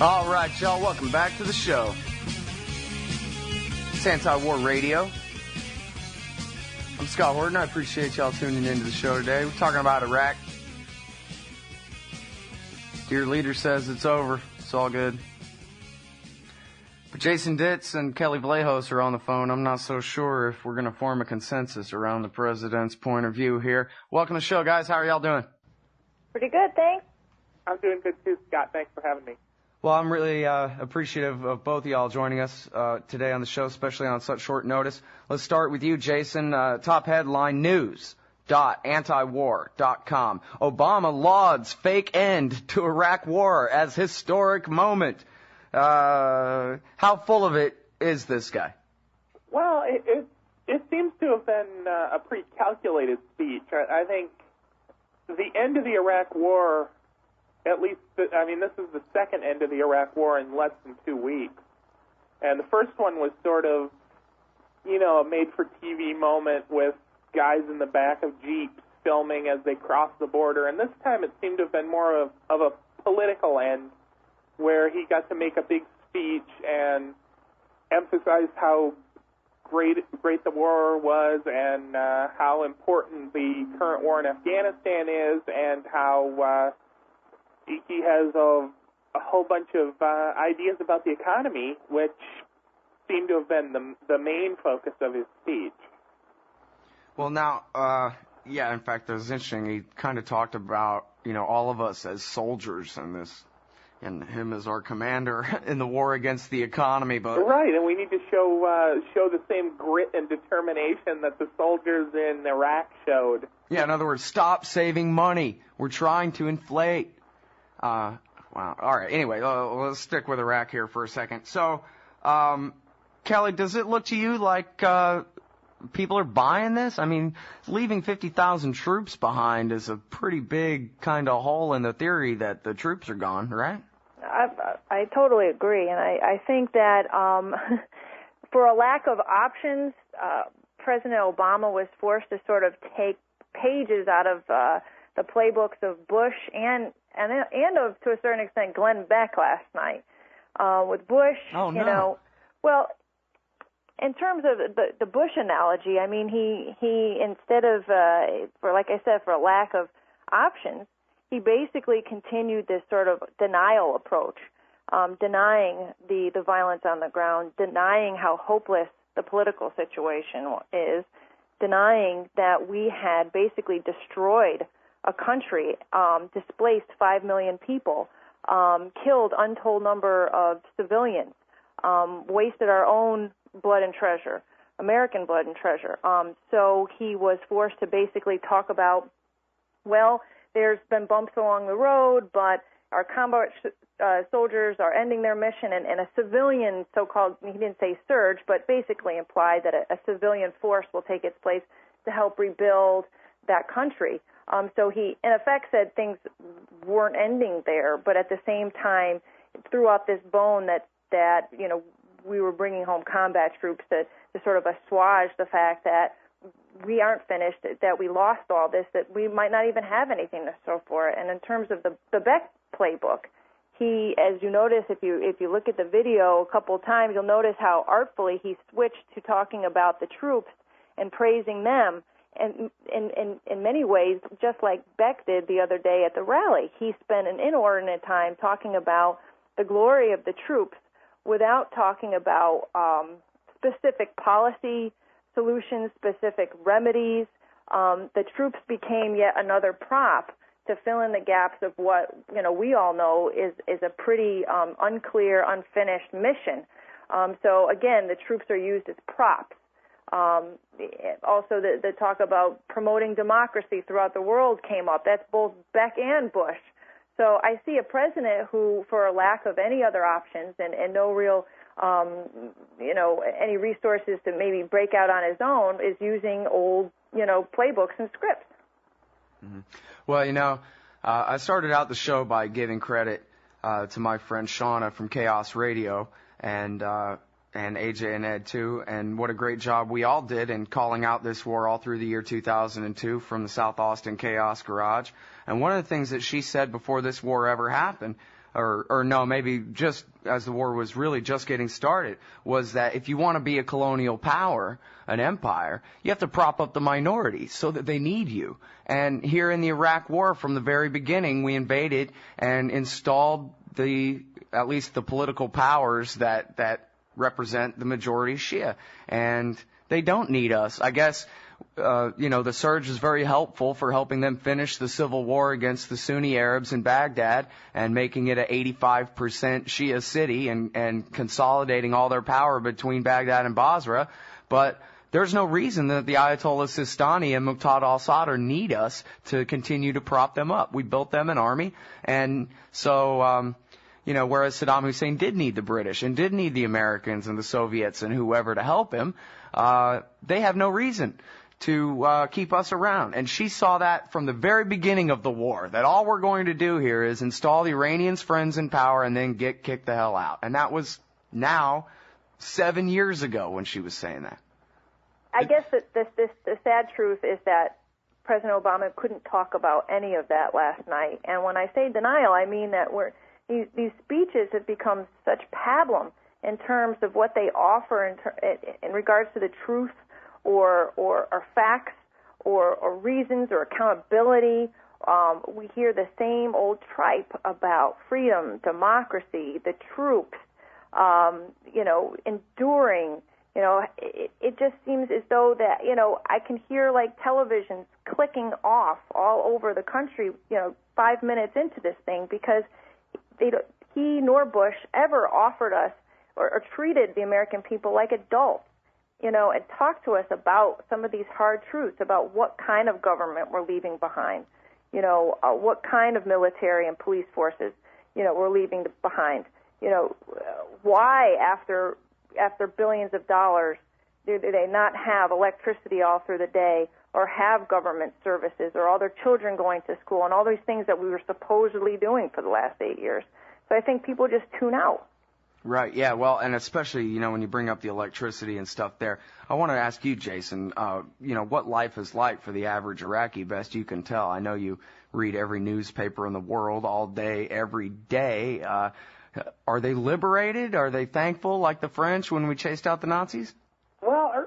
All right, y'all, welcome back to the show. It's Antiwar Radio. I'm Scott Horton. I appreciate y'all tuning into the show today. We're talking about Iraq. Dear leader says it's over. It's all good. But Jason Ditz and Kelley Vlahos are on the phone. I'm not so sure if we're going to form a consensus around the president's point of view here. Welcome to the show, guys. How are y'all doing? Pretty good, thanks. I'm doing good too, Scott. Thanks for having me. Well, I'm really appreciative of both of y'all joining us today on the show, especially on such short notice. Let's start with you, Jason. Top headline, news.antiwar.com. Obama lauds fake end to Iraq war as historic moment. How full of it is this guy? Well, it seems to have been a pretty calculated speech. I think the end of the Iraq war, at least, this is the second end of the Iraq war in less than 2 weeks. And the first one was sort of, a made-for-TV moment with guys in the back of Jeeps filming as they crossed the border. And this time it seemed to have been more of a political end, where he got to make a big speech and emphasize how great the war was and how important the current war in Afghanistan is, and how he has a whole bunch of ideas about the economy, which seem to have been the main focus of his speech. Well, now, in fact, it was interesting. He kind of talked about, all of us as soldiers in this, and him as our commander in the war against the economy. But right, and we need to show the same grit and determination that the soldiers in Iraq showed. Yeah, in other words, stop saving money. We're trying to inflate. Wow. All right. Anyway, let's stick with Iraq here for a second. So, Kelley, does it look to you like people are buying this? I mean, leaving 50,000 troops behind is a pretty big kind of hole in the theory that the troops are gone, right? I totally agree, and I think that for a lack of options, President Obama was forced to sort of take pages out of the playbooks of Bush and of, to a certain extent, Glenn Beck last night. With Bush, well, in terms of the Bush analogy, I mean, he instead of, for a lack of options, he basically continued this sort of denial approach, denying the violence on the ground, denying how hopeless the political situation is, denying that we had basically destroyed a country, displaced 5 million people, killed untold number of civilians, wasted our own blood and treasure, American blood and treasure. So he was forced to basically talk about, well, there's been bumps along the road, but our combat soldiers are ending their mission, and a civilian so-called, he didn't say surge, but basically implied that a civilian force will take its place to help rebuild that country. So he, in effect, said things weren't ending there, but at the same time threw out this bone that we were bringing home combat troops to sort of assuage the fact that we aren't finished, that we lost all this, that we might not even have anything to show for it. And in terms of the Beck playbook, he, as you notice, if you look at the video a couple of times, you'll notice how artfully he switched to talking about the troops and praising them. And in many ways, just like Beck did the other day at the rally, he spent an inordinate time talking about the glory of the troops without talking about specific policy solutions, specific remedies. The troops became yet another prop to fill in the gaps of what we all know is a pretty unclear, unfinished mission. So again, the troops are used as props. Also, the talk about promoting democracy throughout the world came up. That's both Beck and Bush. So I see a president who, for a lack of any other options and no real, any resources to maybe break out on his own, is using old, playbooks and scripts. Mm-hmm. Well, I started out the show by giving credit to my friend Shauna from Chaos Radio and AJ and Ed too, and what a great job we all did in calling out this war all through the year 2002 from the South Austin Chaos Garage. And one of the things that she said before this war ever happened or no, maybe just as the war was really just getting started, was that if you want to be a colonial power, an empire, you have to prop up the minorities so that they need you. And here in the Iraq War, from the very beginning, we invaded and installed at least the political powers that represent the majority Shia. And they don't need us. I guess, the surge is very helpful for helping them finish the civil war against the Sunni Arabs in Baghdad and making it an 85% Shia city and consolidating all their power between Baghdad and Basra. But there's no reason that the Ayatollah Sistani and Muqtada al-Sadr need us to continue to prop them up. We built them an army, and so, whereas Saddam Hussein did need the British and did need the Americans and the Soviets and whoever to help him, they have no reason to keep us around. And she saw that from the very beginning of the war, that all we're going to do here is install the Iranians' friends in power and then get kicked the hell out. And that was now 7 years ago when she was saying that. I guess that the sad truth is that President Obama couldn't talk about any of that last night. And when I say denial, I mean that these speeches have become such pablum in terms of what they offer in regards to the truth or facts or reasons or accountability. We hear the same old tripe about freedom, democracy, the troops, enduring. It just seems as though that, I can hear like televisions clicking off all over the country, 5 minutes into this thing, because he nor Bush ever offered us or treated the American people like adults, and talked to us about some of these hard truths about what kind of government we're leaving behind, what kind of military and police forces, we're leaving behind, why after billions of dollars do they not have electricity all through the day or have government services or all their children going to school and all these things that we were supposedly doing for the last 8 years. So I think people just tune out. Right, yeah, well, and especially, when you bring up the electricity and stuff there, I want to ask you, Jason, what life is like for the average Iraqi, best you can tell. I know you read every newspaper in the world all day, every day. Are they liberated? Are they thankful like the French when we chased out the Nazis? Well,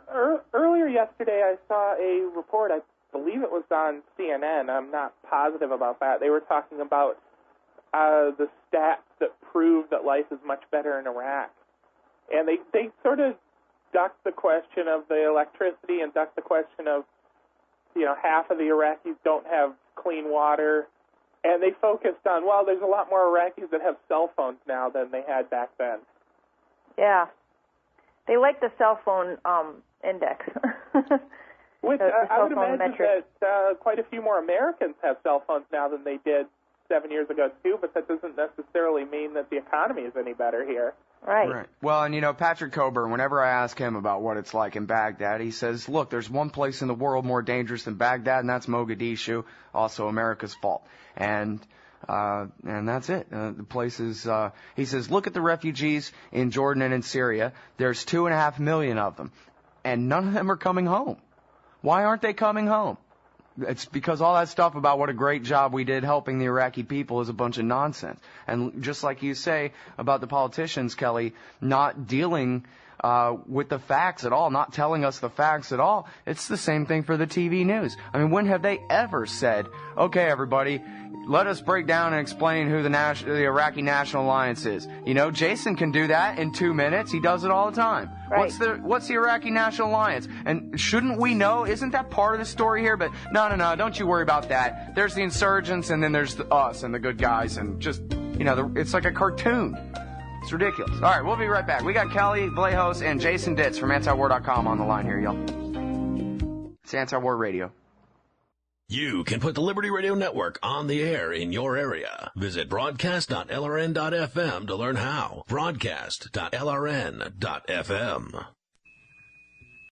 earlier yesterday I saw a report, I believe it was on CNN, I'm not positive about that. They were talking about the stats that prove that life is much better in Iraq. And they sort of ducked the question of the electricity and ducked the question of, half of the Iraqis don't have clean water. And they focused on, there's a lot more Iraqis that have cell phones now than they had back then. Yeah. They like the cell phone index. Which I would imagine that quite a few more Americans have cell phones now than they did 7 years ago, too, but that doesn't necessarily mean that the economy is any better here. Right. Well, and Patrick Coburn, whenever I ask him about what it's like in Baghdad, he says, look, there's one place in the world more dangerous than Baghdad, and that's Mogadishu, also America's fault. And that's it. The place is, he says, look at the refugees in Jordan and in Syria. There's 2.5 million of them, and none of them are coming home. Why aren't they coming home? It's because all that stuff about what a great job we did helping the Iraqi people is a bunch of nonsense. And just like you say about the politicians, Kelley, not dealing with the facts at all, not telling us the facts at all, it's the same thing for the TV news. I mean, when have they ever said, okay, everybody, let us break down and explain who the Iraqi National Alliance is? Jason can do that in 2 minutes. He does it all the time. Right. What's the Iraqi National Alliance? And shouldn't we know? Isn't that part of the story here? But no, don't you worry about that. There's the insurgents, and then there's us and the good guys, and just, it's like a cartoon. It's ridiculous. All right, we'll be right back. We got Kelley Vlahos and Jason Ditz from Antiwar.com on the line here, y'all. It's Antiwar Radio. You can put the Liberty Radio Network on the air in your area. Visit broadcast.lrn.fm to learn how. Broadcast.lrn.fm.